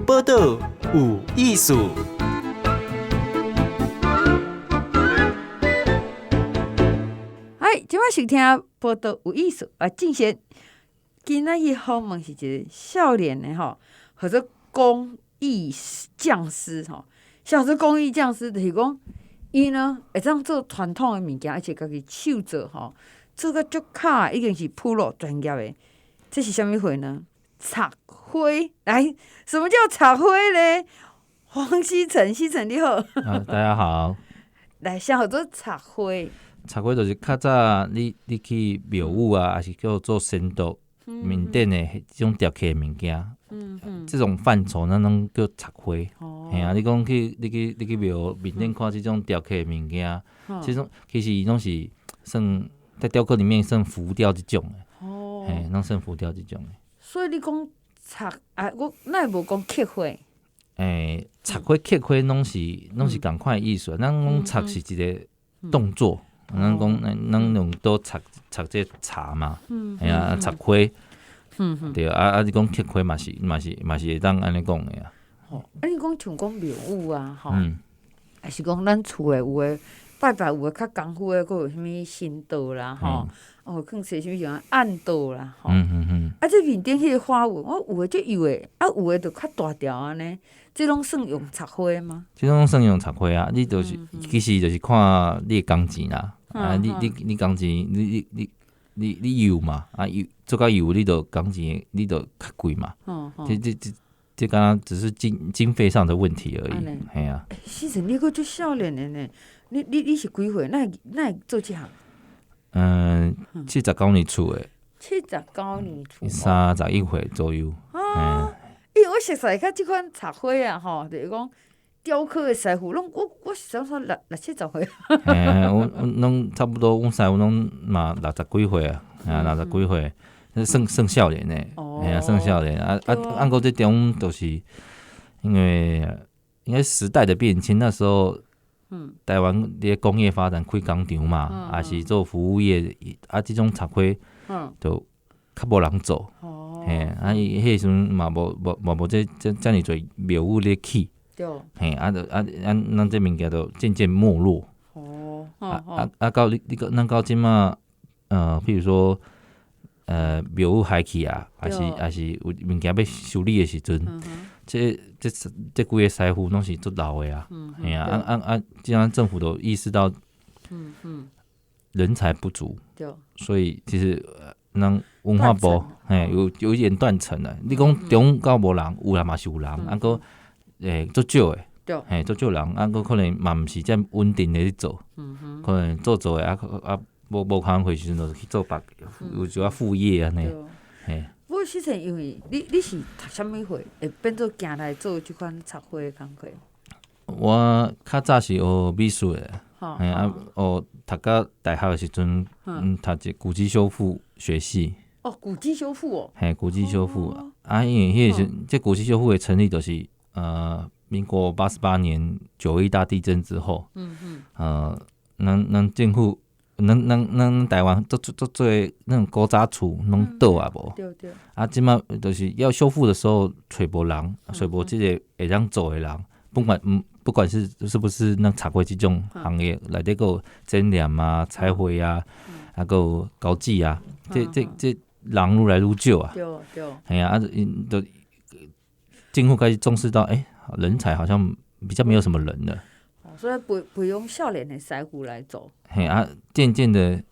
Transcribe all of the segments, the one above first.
报道有艺术。嗨，今晚收听报道有艺术啊，进贤。今仔日访问是一个少年的吼，或者工艺匠师吼。小时工艺匠师就是讲，伊呢会当做传统的物件，而且家己手做吼，做个足卡，已经是普罗专业的。这是啥物货呢？插花。来，什么叫插花呢？黄西城，西城你好。大家好。来，啥叫做插花？插花就是较早你去庙宇啊，还是叫做神道面顶的这种雕刻的物件，这种范畴咱拢叫插花。嘿啊，你讲你去庙面顶看这种雕刻的物件，这种其实拢是算在雕刻里面算浮雕这种的。嘿，拢算浮雕这种的。所以你讲插啊，我哪会无讲刻花？插花、刻花拢是同款的意思。咱讲插是一个动作。咱讲，咱用刀插这茶嘛，啊，插花，对啊，你讲刻花嘛是会当安尼讲的啊。你讲像讲庙宇啊，吼，还是讲咱厝诶有诶拜拜有诶较功夫诶，佫有啥物神道啦，吼，更是啥物像暗道啦，吼，啊，这面顶迄个花纹，我有诶就有诶，啊，有诶就较大条安尼。这拢算用插花吗？这种算用插花啊，你就是其实就是看你的工钱啦。你工钱，你油嘛，啊油做到油，你就工钱你就较贵嘛。这刚刚只是经费上的问题而已。嘿啊。时阵你佫足少年的呢，你是几岁？哪会做这项？79年出的。79年出。31岁左右。因为我熟悉较即款插花啊，吼，就是讲雕刻的师傅，拢我是想说六七十岁。我拢差不多，阮师傅拢嘛60几岁啊，60几岁，算少年呢。算少年啊！按过这种都是因为时代的变迁，那时候台湾的工业发展开工厂嘛，还是做服务业啊，这种插花就较无人做。迄时阵嘛无这么多庙宇咧起，咱这物件就渐渐没落。到咱到即马，譬如说，庙宇廃去啊，还是有物件要修理的时阵，这几个师傅拢是足老的啊。既然政府都意识到，人才不足，所以其实咱文化部有一点断层了。你讲中到无人，有啦嘛是有人，过足少的，足少人，过可能嘛毋是遮稳定的去做，可能做的无工课时阵就去做有一寡副业安尼。不过时阵因为你是读啥物货，会变做行来做即款插花的工课？我较早是学美术的，读到大学的时阵，读一古迹修复学系。古迹修复哦。古迹修复因为迄个时这古迹修复的成立就是民国88年9·11大地震之后，咱政府，咱台湾做那种古早厝拢倒啊无？对。即马就是要修复的时候，找无人，找无这个会当做的人，不管是不是咱插花这种行业，内底有展览啊、彩绘啊，还有高技啊，这人愈来愈少啊。对。就政府开始重视到，人才好像比较没有什么人了。所以培养少年的师傅来做。渐渐的，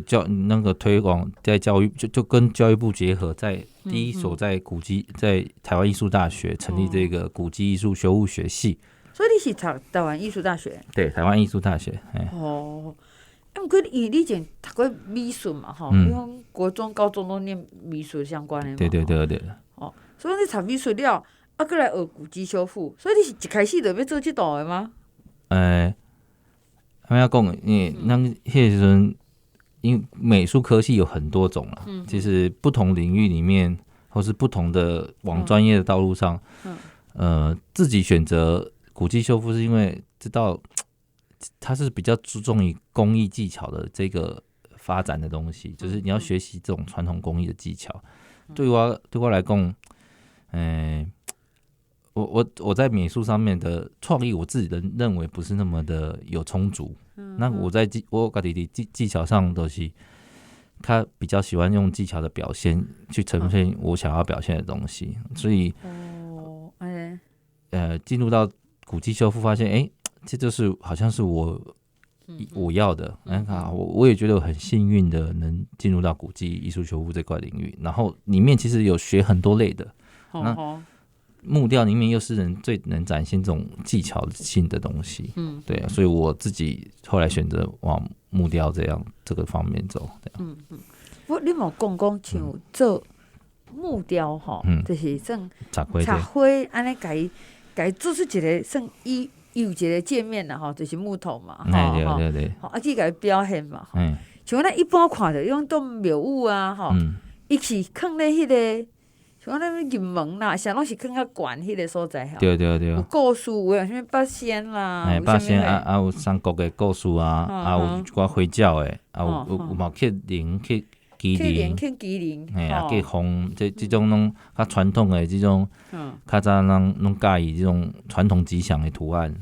就那个推广在教育，就跟教育部结合，在第一所在古迹，在台湾艺术大学成立这个古迹艺术修复学系。所以你是读台湾艺术大学？对，台湾艺术大学。不过因为你以前读过美术嘛，你讲国中、高中都念美术相关的嘛。对。所以你读美术了，过来学古迹修复，所以你是一开始就要做这道的吗？他们要讲，因为咱迄时阵，因为美术科系有很多种啦，其实不同领域里面，或是不同的往专业的道路上，自己选择古迹修复，是因为知道它是比较注重于工艺技巧的这个发展的东西，就是你要学习这种传统工艺的技巧。对我来讲，我在美术上面的创意，我自己认为不是那么的有充足。那我在我自己的技巧上都是，他比较喜欢用技巧的表现去呈现我想要表现的东西，所以进入到古迹修复，发现这就是好像是我要的。我也觉得我很幸运的能进入到古迹艺术修复这块领域，然后里面其实有学很多类的。那木雕里面又是最能展现这种技巧性的东西，对啊，所以我自己后来选择往木雕这个方面走。不过你冇讲像做木雕吼，就是算插花安尼改做出一个算有一个界面啦吼，就是木头嘛，对，去改表现嘛，像咱一般看着用当庙宇啊，吼，伊是放咧迄个。像咱入门啦，啥拢是放较悬迄个所在，对，有故事，有啥物八仙啦，八仙有三国的故事啊，有一寡回教的，有嘛去灵去麒麟，去红这种拢较传统的这种，较早人拢介意这种传统吉祥的图案，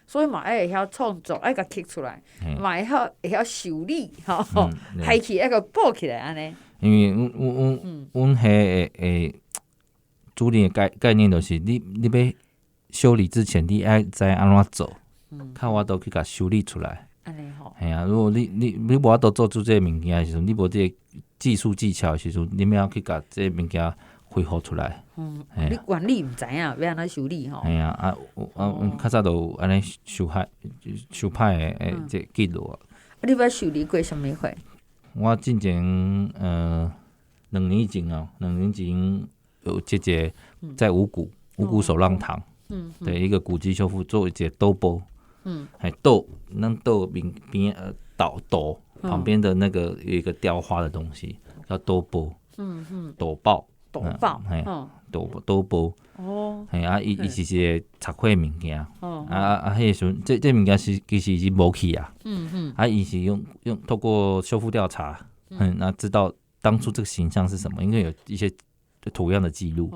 所以嘛会晓创作，爱甲刻出来，嘛会晓修理，害起个补起来安尼。因为阮迄主理的概念就是，你要修理之前，你爱知安怎做，较我都去甲修理出来。安尼吼。系啊，如果你无法度做出这个物件的时阵，你无这个技术技巧的时阵，你要去甲这个物件恢复出来。你原理毋知影，要安怎修理吼？系啊，较早都有安尼修派的这记录啊。你捌修理过啥物货？我之前2年前有姐姐在五谷手浪堂，对一个古迹修复做一个斗包，那斗边斗旁边的那个有一个雕花的东西叫斗包，斗爆，斗包，伊是一个插花物件，迄个时阵这物件其实已经无去啊，伊是用透过修复调查，那知道当初这个形象是什么，因为有一些图样的记录，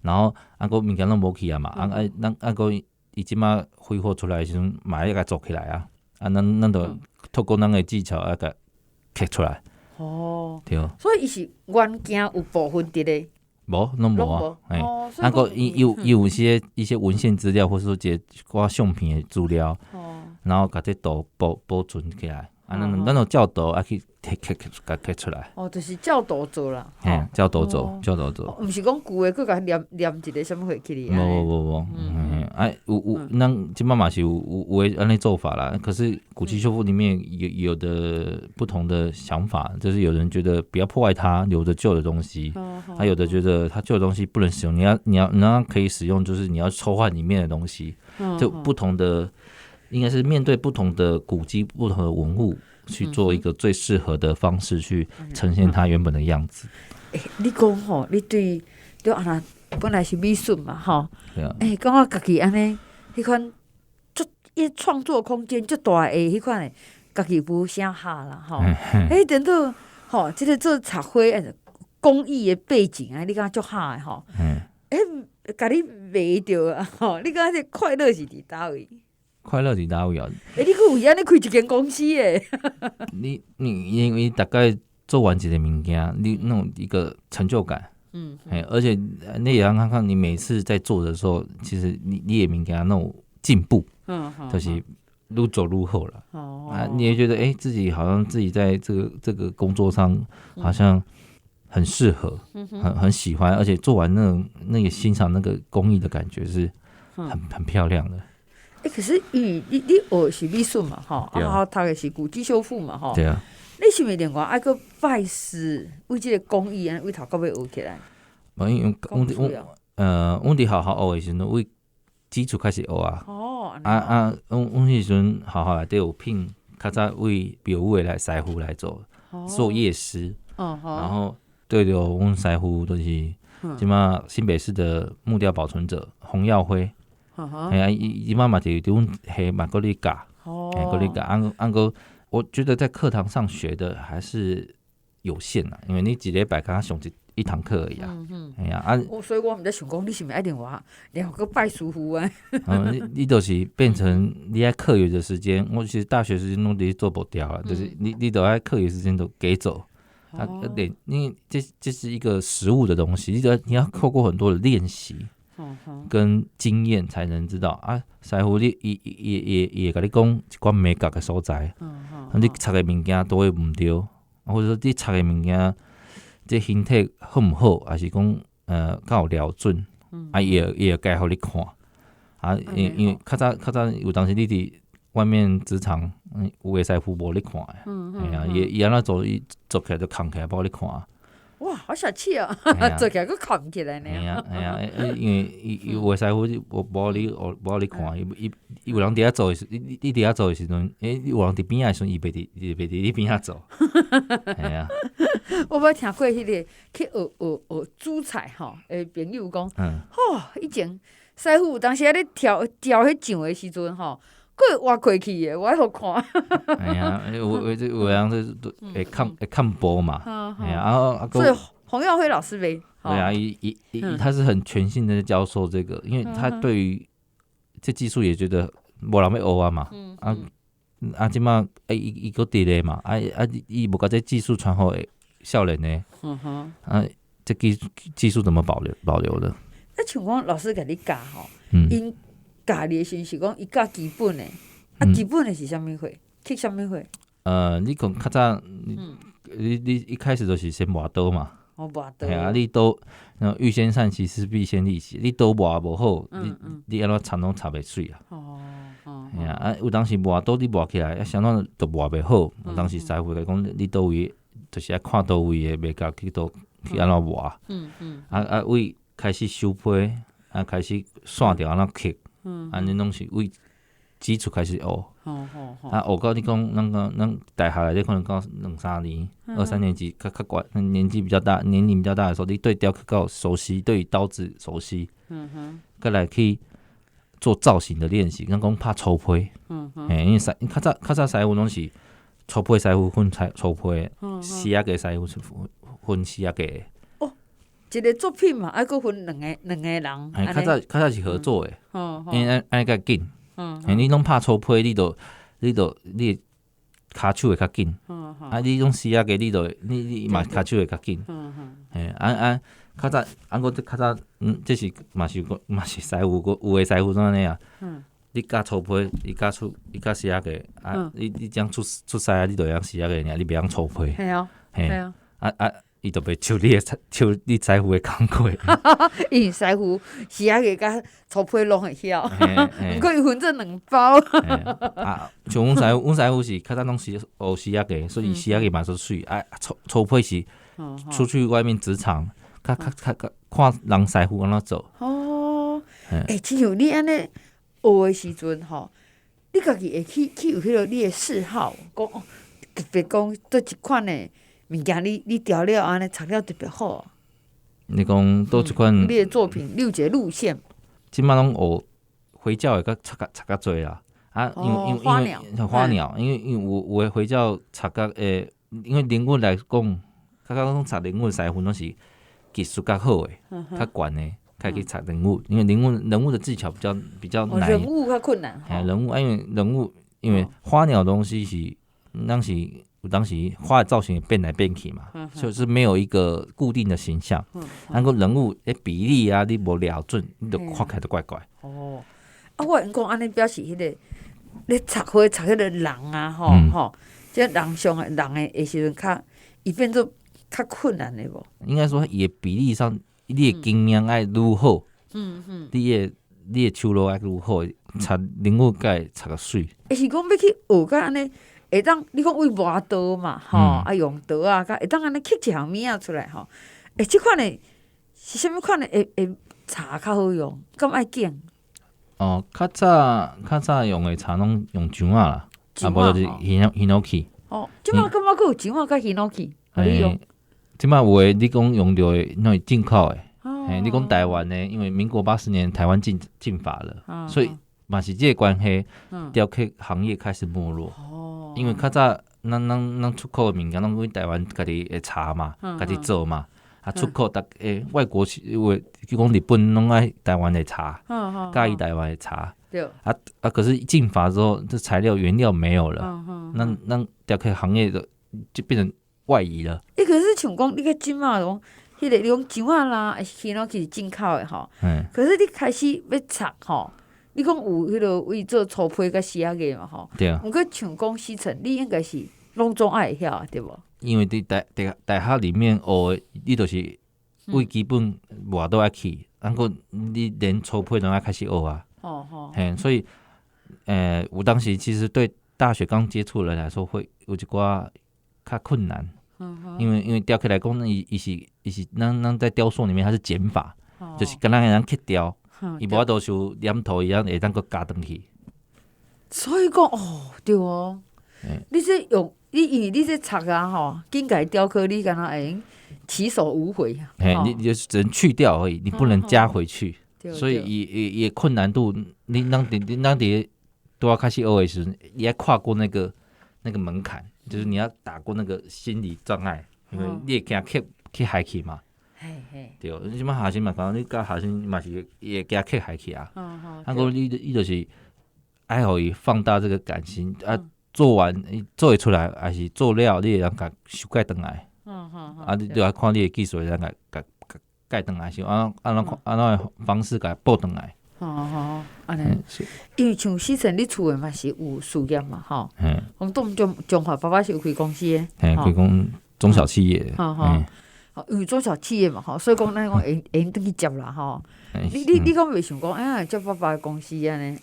然后个物件拢无去啊嘛，个伊即马挥霍出来的时阵，嘛要甲做起来啊，咱就透过咱的技巧要甲刻出来，对，所以伊是原件有部分伫咧。无，拢无啊！个有一些文献资料，或是说一寡相片的资料，然后甲这图保存起来。咱有照图去刻出来。就是照图做啦。照图做。毋是讲旧的，佮甲念一个什么货起哩。无。有，咱即摆嘛是有的安尼做法啦。可是古迹修复里面有的不同的想法，就是有人觉得不要破坏它留着旧的东西，有的觉得它旧的东西不能使用，你要可以使用，就是你要抽换里面的东西，就不同的。应该是面对不同的古迹、不同的文物，去做一个最适合的方式去呈现它原本的样子。你讲吼，你对安那本来是美术嘛，吼，感觉家己安尼迄款创作空间足大的迄款的，家己无啥下啦，吼。等到吼，即个做插花工艺的背景啊，你感觉足下的吼。家己卖着啊，吼，你感觉这快乐是伫倒位？快乐伫哪位啊？你佫有安尼开一间公司诶？你因为大概做完一个物件，你那种一个成就感，而且你也要看看你每次在做的时候，其实你的物件那种进步，就是愈走愈好了。你也觉得自己在这个工作上好像很适合，很喜欢，而且做完那个欣赏那个工艺的感觉是很漂亮的。可是你学是美术嘛，吼，读的是古迹修复嘛，吼，对啊。你是毋是另外爱个拜师为这个工艺为头到尾学起来？因为阮伫学校学的时阵，为基础开始学啊。阮迄时阵学校内底有聘较早为庙宇的师傅来做业师，然后对着阮师傅就是即马新北市的木雕保存者洪耀辉。伊妈妈就用黑马格里嘎，马格里嘎，个我觉得在课堂上学的还是有限啦，因为你一礼拜刚上一堂课而已啊。哎呀所以我毋知想讲，你是毋是一定话然后个拜师傅啊？你就是变成你在课余的时间，我其实大学时间拢伫做不掉了，就是你都在课余时间都给走。因为这是一个实物的东西，你要透过很多的练习跟经验才能知道啊。师傅你也甲你讲一寡美感的所在，你插的物件都会唔对，或者说你插的物件这形体好唔好，还是讲敢有瞄准，也会介互你看啊。因为较早有当时你伫外面职场，有的师傅无你看的，哎呀，伊安怎做，伊做起来就扛起来，无你看。哇，好小气哦！做起来佫扛起来呢。哎呀，因为有的师傅无你看，伊有人伫遐做的时，你伫遐做的时阵，有人伫边仔的时阵，伊袂伫你边仔做。哎呀，我捌听过迄个去学煮菜吼，诶，朋友讲，以前师傅有当时咧调迄酱的时阵吼。佫会挖过去的，我爱互看。哎呀，有人会看播嘛，哎呀，所以洪耀辉老师呗，对啊，他是很全性的教授这个，因为他对于这技术也觉得无人要学啊嘛，即马伊个伫咧嘛，伊无甲这技术传互少年呢，这技术怎么保留的？像讲老师甲你教吼，因教你的时是讲伊教基本的，基本的是啥物货？去啥物货？你讲较早，你一开始就是先磨刀嘛。磨刀。系啊，你刀，欲先善其事，必先利其。你刀磨无好，你安怎插拢插袂水啊？系啊，有当时磨刀你磨起来，相当都磨袂好。有当时师傅来讲，你倒位就是爱看倒位的，袂甲去安怎磨。为开始收批，开始线条安怎刻。安尼拢是为基础开始学，学到你讲，咱大学内底可能到2-3年，2-3年级较悬，年龄比较大的时候，你对雕刻较熟悉，对于刀子熟悉，再来去做造型的练习，咱讲拍粗坯，因为较早师傅拢是粗坯师傅分粗坯，丝仔个师傅是分丝仔个。一个作品嘛，还佫分两个人。较早是合作的，因为安尼较紧。你拢拍粗坯，你的骹手会较紧。你种丝仔个，你嘛骹手会较紧。较早，较早，这是嘛是师傅，有的师傅怎安尼啊？你教粗坯，伊教丝仔个，你将出师啊，你就用丝仔个尔，你袂用粗坯。系啊。伊就袂像你师傅的工课，因为师傅丝仔个甲粗坯拢会晓，毋过伊分做2包。像阮师傅是较早拢是学丝仔个，所以丝仔个嘛做水。粗坯是出去外面职场，看人师傅安怎做。亲像你安尼学的时阵吼，你家己会去有迄个你的嗜好，讲特别讲倒一款的。物件你调了安尼材料特别好。你讲倒一款？你的作品你有一个路线。即摆拢学回教会较插较济啦。因为花鸟，因为有的回教插较因为人物来讲，较讲插人物师傅拢是技术较好的，较悬的，开去插人物，因为人物的技巧比较难。人物较困难。因为花鸟的东西是当时花的造型变来变去嘛，就是没有一个固定的形象。那个人物比例啊，你无瞄准，你就看起来就怪怪。我因讲安尼表示迄个咧插花插迄个人啊，吼，即人像人的时阵较，伊变做较困难的无？应该说，伊的比例上，你的经验爱愈好，你的手路爱愈好，插人物该插个水。是讲要去学甲安尼。会当你讲为磨刀嘛，用刀啊，甲会当安尼刻一项物仔出来吼。即款的是啥物款的？会茶较好用，敢爱紧？较早用的茶拢用樟仔啦，无就是Hinoki。即摆感觉佫有樟仔甲Hinoki，你用？即摆有诶，你讲用到的那是进口的。你讲台湾的，因为民国80年台湾禁法了，所以嘛是这个关系，雕刻行业开始没落。因为较早咱出口的物件，拢去台湾家己会查嘛，家己做嘛。啊，出口外国是讲日本拢爱台湾的茶，介意台湾的茶。对。可是进法之后，这材料原料没有了，那雕刻行业的就变成外移了。可是像讲你个即马讲，迄个你讲姜仔啦，还是其他其实进口的吼。可是你开始要插吼，你讲有迄个为做粗胚甲丝仔个嘛吼。对啊。毋过像讲西城，你应该是拢总爱会晓对无？因为伫大学里面学的，你就是为基本外都爱去，过你连粗胚都要开始学啊。所以我当时其实对大学刚接触的人来说，会有一寡较困难。因为雕刻来讲，伊是咱在雕塑里面，它是减法，就是跟咱会当去雕，伊无法度像染头一样会当搁加转去。所以讲对哦，你这用。因为你这插啊吼，紧甲伊雕刻，你敢若会起手无回。你就只能去掉而已，你不能加回去。所以也困难度，你当都要开始学的时候，你要跨过那个门槛，就是你要打过那个心理障碍，因为你会惊去海去嘛。对，你即摆学生嘛，讲你教学生嘛是也惊去海去啊。过你就是爱互伊放大这个感情啊。做会出来，还是做了，你会当甲修改转来。你就要看你的技术，会当甲改转来，是按怎的方式甲补转来。安尼。因为像西城，你厝诶嘛是有事业嘛，吼。讲中华爸爸是有开公司诶。开中小企业。因为中小企业嘛，吼，所以讲咱讲会用转去接啦，吼。你讲袂想讲，接爸爸诶公司安尼，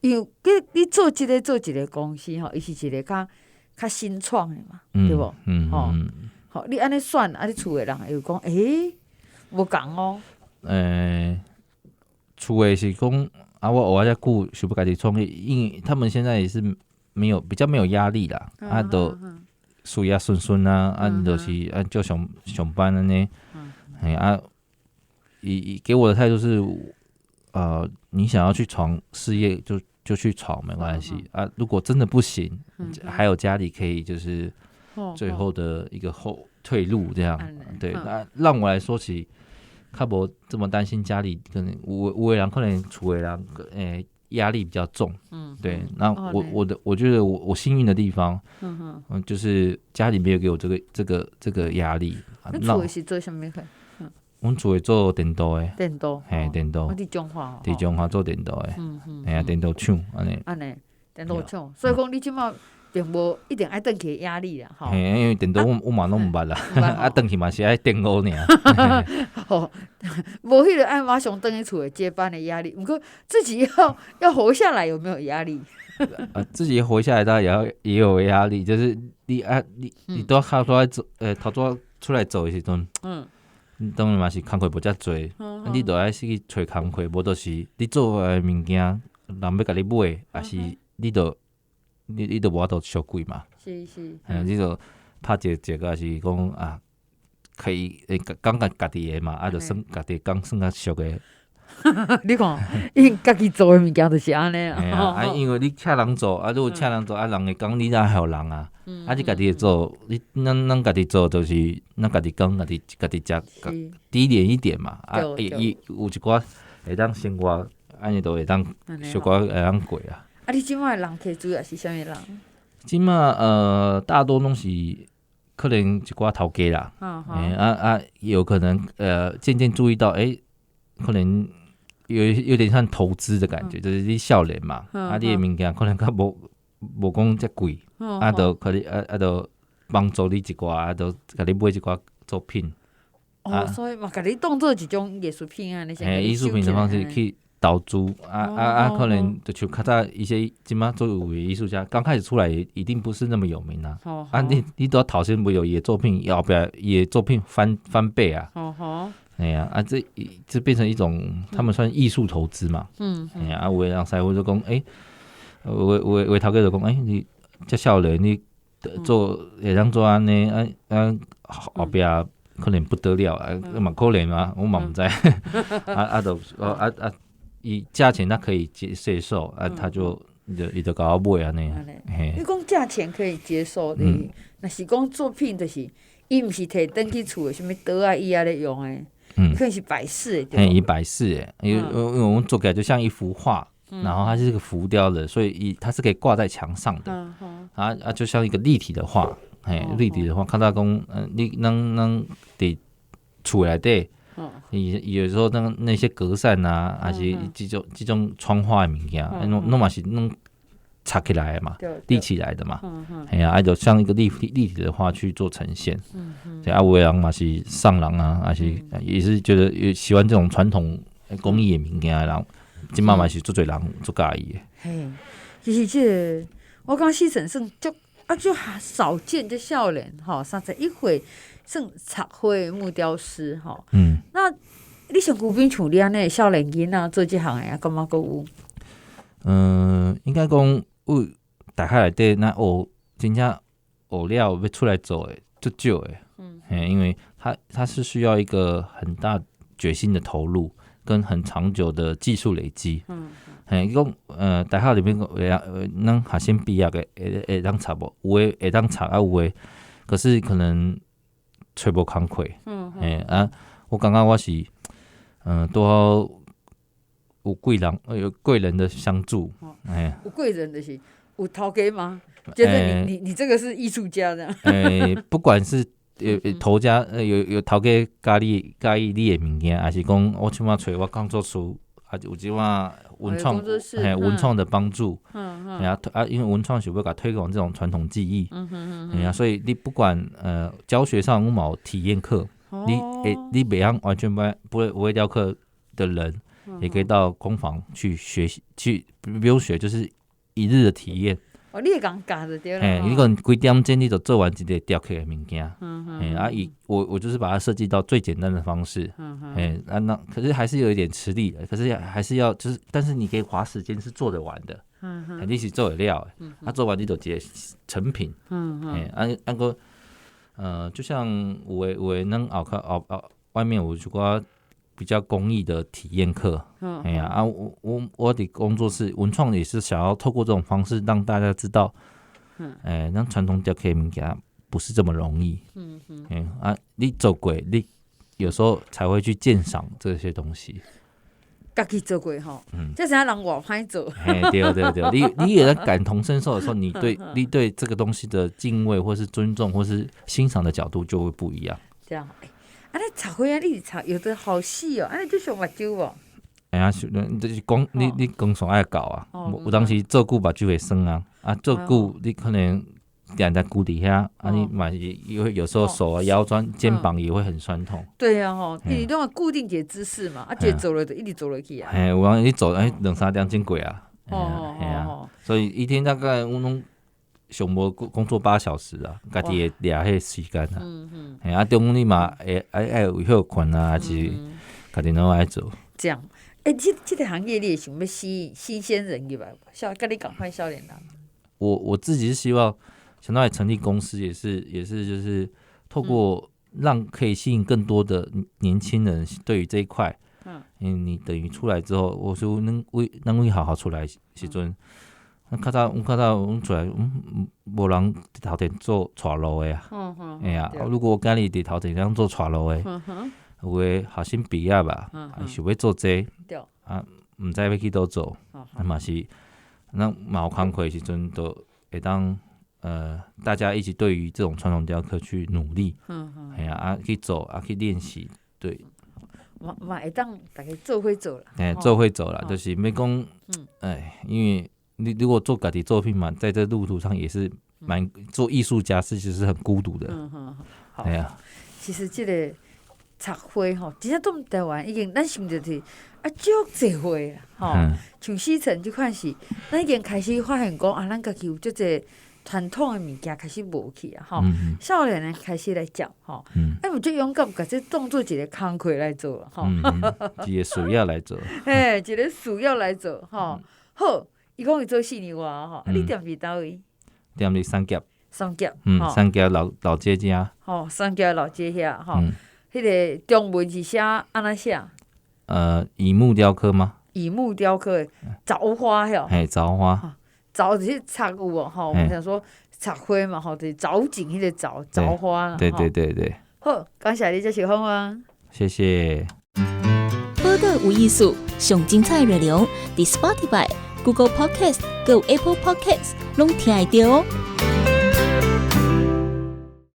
因为你做一个公司吼，伊是一个较新创诶嘛，对无？好，你安尼选，你厝诶人会讲，无共哦。厝诶是讲我在顾想要家己创业，因为他们现在也是比较没有压力啦，都事业顺啊，就是就上班安尼，以给我的态度是，你想要去闯事业就去闯没关系如果真的不行，还有家里可以就是最后的一个退路这样，对，让我来说起，较无这么担心家里可能有的人可能厝的人压力比较重，对，那我觉得我幸运的地方，就是家里没有给我这个压力。你厝是做什么的？阮厝会做电镀的，电镀，电镀，伫中华，伫中华做电镀的，电镀厂安尼，电镀厂，所以讲你即马并无一定爱转去的压力啦，吼。因为电镀我嘛拢毋捌啦，转去嘛是爱电镀尔。无迄个爱马上转去厝的接班的压力，不过自己要活下来有没有压力？自己活下来当然也有压力，就是你都要靠出来走，头早出来走的时阵，当然嘛是工课无遮多，你就爱去找工课，无就是你做的物件，人要甲你买，还是你就无法度收贵嘛。是，你就拍一个是讲可以讲家己的嘛，就算家己讲算较俗的。你看，因家己做的物件就是安尼因为你请人做如果请人做人会讲你哪还有人你家己会做，咱家己做就是咱家己讲，家己食低廉一点嘛。伊有一寡会当生活，安尼都会当小可会当过啊。你即摆人客主要是啥物人？即摆大多拢是可能一寡头家啦，有可能渐渐注意到，可能有点像投资的感觉，就是你少年嘛，你的物件可能较无讲遮贵，就可能就帮助你一寡，就甲你买一寡作品。所以嘛，甲你当做一种艺术品啊，那些艺术品的方式去投资可能就像较早一些即马做有的艺术家，刚开始出来一定不是那么有名你都要头先没有伊的作品，后壁伊的作品翻倍啊。这变成一种他们算艺术投资嘛。有的人师傅就讲，有的头家就讲，你遮少年，你会当做安尼，后壁可能不得了嘛可能嘛，我嘛毋知。伊价钱他可以接受他就伊就甲我买安尼。嘿你讲价钱可以接受的，若是讲作品就是伊毋是摕登去厝的，什物刀啊、椅啊咧用的，可能是摆饰的。嘿，伊摆饰诶，因为我们做起来就像一幅画，然后它是个浮雕的，所以它是可以挂在墙上的，就像一个立体的画，嘿，立体的画，看到讲，你咱伫厝内底。有时候那些隔扇啊，还是这种窗花的物件，弄嘛是弄插起来的嘛，立起来的嘛，哎呀，就像一个立体的画去做呈现。所以有的人嘛是上人啊，还是也是觉得喜欢这种传统工艺的物件的人，今嘛嘛是做侪人做介意的。嘿，其实这我讲西城算就少见的少年吼，31岁。算插花木雕师吼，那你上久边像你安尼少年囡仔做这行的啊，感觉佫有？应该讲有大海内底那真正学了要出来做的足少的，因为它是需要一个很大决心的投入，跟很长久的技术累积。伊讲大学里面咱学生毕业的会当插无，有的会当插啊，有的可是可能。找无工课，我感觉我是，都要有贵人的相助，有贵人的是有头家吗？觉得你这个是艺术家这样？不管是头家有头家介意你的物件，还是讲我起码找我工作室，啊有即马文创的帮助，因为文创是要甲推广这种传统技艺，所以你不管教学上有冇体验课，你袂晓完全不会雕刻的人，也可以到工坊去学习，去不用学，就是一日的体验。你会讲教就对了。你可能几点钟你就做完一个雕刻的物件，我就是把它设计到最简单的方式，那可是还是有一点吃力的，可是还是要就是，但是你可以花时间是做得完的，你是做得了的，做完你就直接成品，按个就像有的咱外面有一寡比较工艺的体验课，我的工作室文创也是想要透过这种方式让大家知道，那传统雕刻物件不是这么容易，你做过，你有时候才会去鉴赏这些东西。家己做过吼，这啥人外歹做？对，你也在感同身受的时候，你对这个东西的敬畏，或是尊重，或是欣赏的角度就会不一样。这样。安尼插花啊，你插有的好细哦，安尼就上目睭无？就是讲你工上爱搞啊，有当时做久目睭会酸啊，做久你可能点在骨底下，你嘛有时候手啊、腰酸、肩膀也会很酸痛。对啊吼，你都要固定一个姿势嘛，一走了就一直走落去啊。有人你走2-3点真过啊，所以一天大概我拢。上无工作8小时啊，家己会掠迄时间啊，中午你嘛会有休困啊，还是家己拢爱做。这样，这个行业你也想要吸引新鲜人入来，跟你赶快少年人。我自己是希望想到来成立公司，也是就是透过让可以吸引更多的年轻人对于这一块，你等于出来之后，我说能为好好出来时阵。较早阮出来，无人伫头前做带路的啊，如果我今日伫头前当做带路的，有诶学生毕业吧，想要做这毋知要去倒做，嘛是咱嘛有工课时阵，都会当大家一起对于这种传统雕刻去努力，去做去练习，对。嘛会当大家做伙做啦，做伙做啦，就是要讲，因为。你如果做家己作品嘛，在这路途上也是做艺术家是其实很孤独的。好。其实这个插花吼，真正在台湾已经咱想着是足侪花啦，吼，像西城这款是，咱已经开始发现讲咱家己有足侪传统的物件开始无去啊，吼，少年人开始来教，吼，我就勇敢把这当做一个工课来做了，吼，一个事业来做，一个事业来做，吼，好。伊讲伊做4年外吼，你踮伫倒位？踮伫三峡。三峡，三峡老街遮。三峡老街遐，迄个中文是写安怎写？乙木雕刻吗？乙木雕刻的凿花哟。凿花。枣就是插有无吼，我们想说插花嘛吼，就是藻井迄个枣花啦。对对对对。好，感谢你这小芳啊，谢谢。报道有艺术，上精彩内容，伫 Spotify、Google Podcast、还有 Apple Podcast， 拢听得到哦。